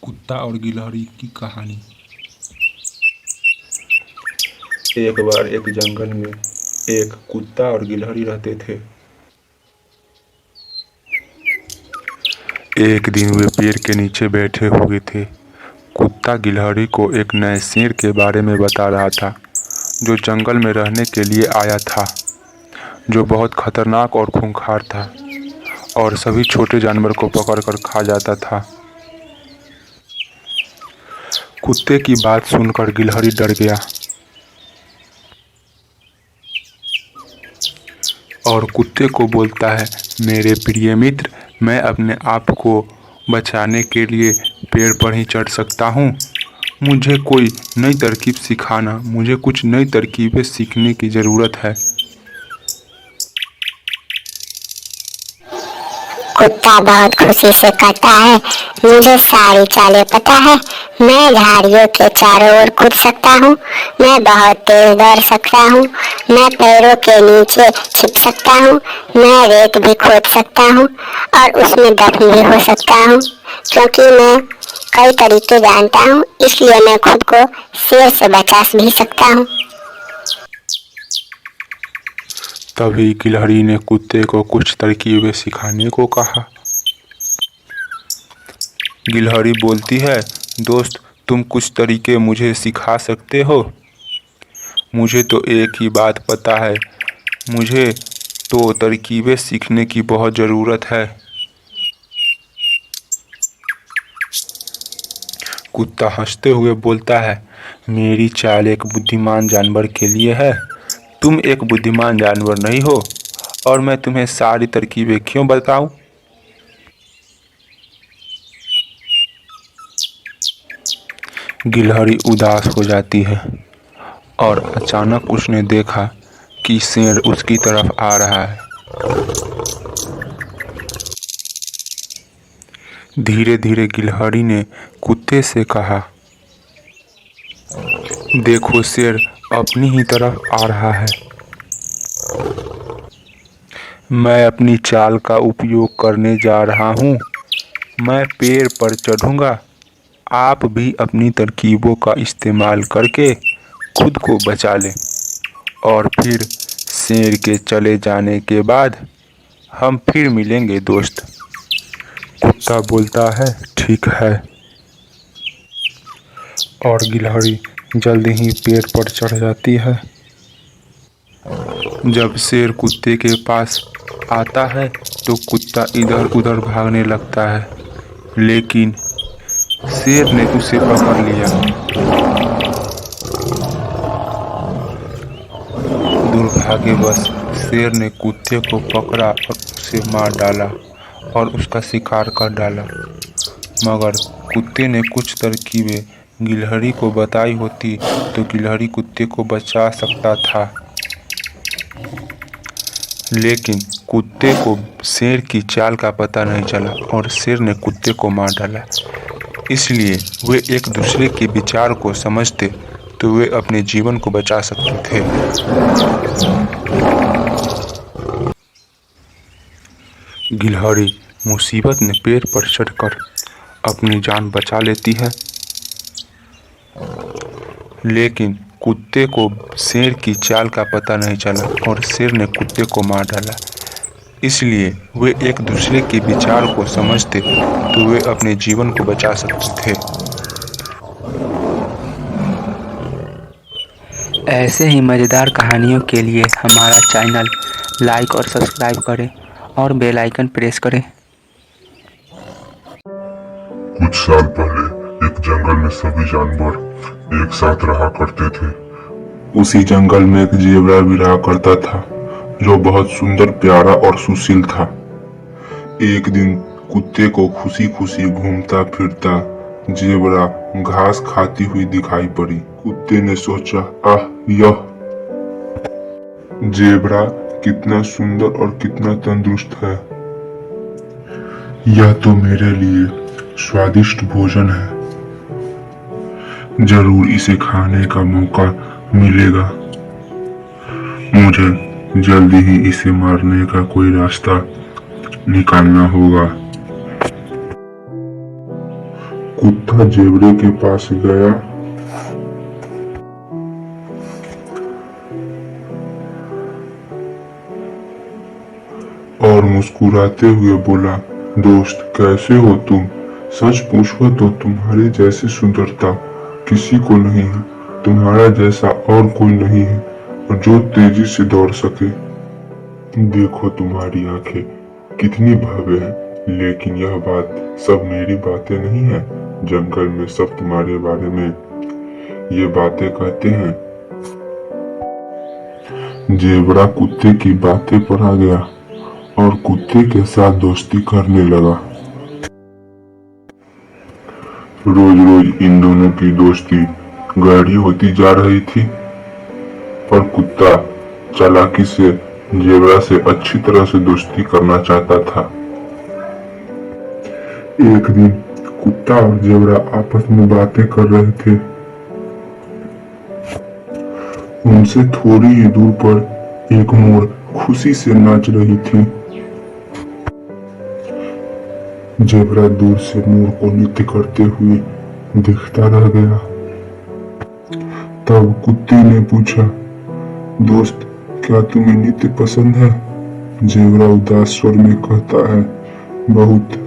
कुत्ता और गिलहरी की कहानी। एक बार एक जंगल में एक कुत्ता और गिलहरी रहते थे। एक दिन वे पेड़ के नीचे बैठे हुए थे। कुत्ता गिलहरी को एक नए शेर के बारे में बता रहा था, जो जंगल में रहने के लिए आया था, जो बहुत खतरनाक और खूंखार था और सभी छोटे जानवर को पकड़कर खा जाता था। कुत्ते की बात सुनकर गिलहरी डर गया और कुत्ते को बोलता है, मेरे प्रिय मित्र, मैं अपने आप को बचाने के लिए पेड़ पर ही चढ़ सकता हूँ। मुझे कोई नई तरकीब सिखाना, मुझे कुछ नई तरकीबें सीखने की ज़रूरत है। कुत्ता बहुत खुशी से कहता है, मुझे सारी चालें पता है। मैं झाड़ियों के चारों ओर कूद सकता हूँ, मैं बहुत तेज दौड़ सकता हूँ, मैं पेड़ों के नीचे छिप सकता हूँ, मैं रेत भी खोद सकता हूँ और उसमें दफन भी हो सकता हूँ। क्योंकि मैं कई तरीके जानता हूँ, इसलिए मैं खुद को शेर से बचा भी सकता हूँ। तभी गिलहरी ने कुत्ते को कुछ तरकीबें सिखाने को कहा। गिलहरी बोलती है, दोस्त, तुम कुछ तरीके मुझे सिखा सकते हो? मुझे तो एक ही बात पता है, मुझे तो तरकीबें सीखने की बहुत ज़रूरत है। कुत्ता हंसते हुए बोलता है, मेरी चाल एक बुद्धिमान जानवर के लिए है। तुम एक बुद्धिमान जानवर नहीं हो और मैं तुम्हें सारी तरकीबें क्यों बताऊं? गिलहरी उदास हो जाती है और अचानक उसने देखा कि शेर उसकी तरफ आ रहा है। धीरे धीरे गिलहरी ने कुत्ते से कहा, देखो, शेर अपनी ही तरफ आ रहा है। मैं अपनी चाल का उपयोग करने जा रहा हूँ। मैं पेड़ पर चढ़ूँगा। आप भी अपनी तरकीबों का इस्तेमाल करके खुद को बचा लें और फिर शेर के चले जाने के बाद हम फिर मिलेंगे दोस्त। कुत्ता बोलता है, ठीक है। और गिलहरी जल्दी ही पेड़ पर चढ़ जाती है। जब शेर कुत्ते के पास आता है तो कुत्ता इधर उधर भागने लगता है, लेकिन शेर ने उसे पकड़ लिया। दुर्भाग्यवश शेर ने कुत्ते को पकड़ा और उसे मार डाला और उसका शिकार कर डाला। मगर कुत्ते ने कुछ तरकीबें गिलहरी को बताई होती तो गिलहरी कुत्ते को बचा सकता था, लेकिन कुत्ते को शेर की चाल का पता नहीं चला और शेर ने कुत्ते को मार डाला। इसलिए वे एक दूसरे के विचार को समझते तो वे अपने जीवन को बचा सकते थे। गिलहरी मुसीबत में पेड़ पर चढ़कर अपनी जान बचा लेती है, लेकिन कुत्ते को शेर की चाल का पता नहीं चला और शेर ने कुत्ते को मार डाला। इसलिए वे एक दूसरे के विचार को समझते तो वे अपने जीवन को बचा सकते थे। ऐसे ही मज़ेदार कहानियों के लिए हमारा चैनल लाइक और सब्सक्राइब करें और बेल आइकन प्रेस करें। कुछ साल पहले एक जंगल में सभी जानवर एक साथ रहा करते थे। उसी जंगल में एक जेबरा भी रहा करता था, जो बहुत सुंदर, प्यारा और सुशील था। एक दिन कुत्ते को खुशी खुशी घूमता फिरता जेबरा घास खाती हुई दिखाई पड़ी। कुत्ते ने सोचा, आह, यह जेबरा कितना सुंदर और कितना तंदुरुस्त है। यह तो मेरे लिए स्वादिष्ट भोजन है। जरूर इसे खाने का मौका मिलेगा। मुझे जल्दी ही इसे मारने का कोई रास्ता निकालना होगा। कुत्ता जेबरे के पास गया और मुस्कुराते हुए बोला, दोस्त कैसे हो तुम? सच पूछो तो तुम्हारे जैसी सुंदरता किसी को नहीं है। तुम्हारा जैसा और कोई नहीं है और जो तेजी से दौड़ सके। देखो तुम्हारी आंखें कितनी भव्य है, लेकिन यह बात सब मेरी बातें नहीं है। जंगल में सब तुम्हारे बारे में ये बातें कहते हैं। जेबरा कुत्ते की बातें पर आ गया और कुत्ते के साथ दोस्ती करने लगा। रोज रोज इन दोनों की दोस्ती गहरी होती जा रही थी और कुत्ता चालाकी से जेबरा से अच्छी तरह से दोस्ती करना चाहता था। एक दिन कुत्ता और जेबरा आपस में बातें कर रहे थे। उनसे थोड़ी ही दूर पर एक मोर खुशी से नाच रही थी। जेबरा दूर से मोर को नृत्य करते हुए देखता रह गया। तब कुत्ते ने पूछा, दोस्त क्या तुम्हें नृत्य पसंद है? जेबरा उदास स्वर में कहता है, बहुत।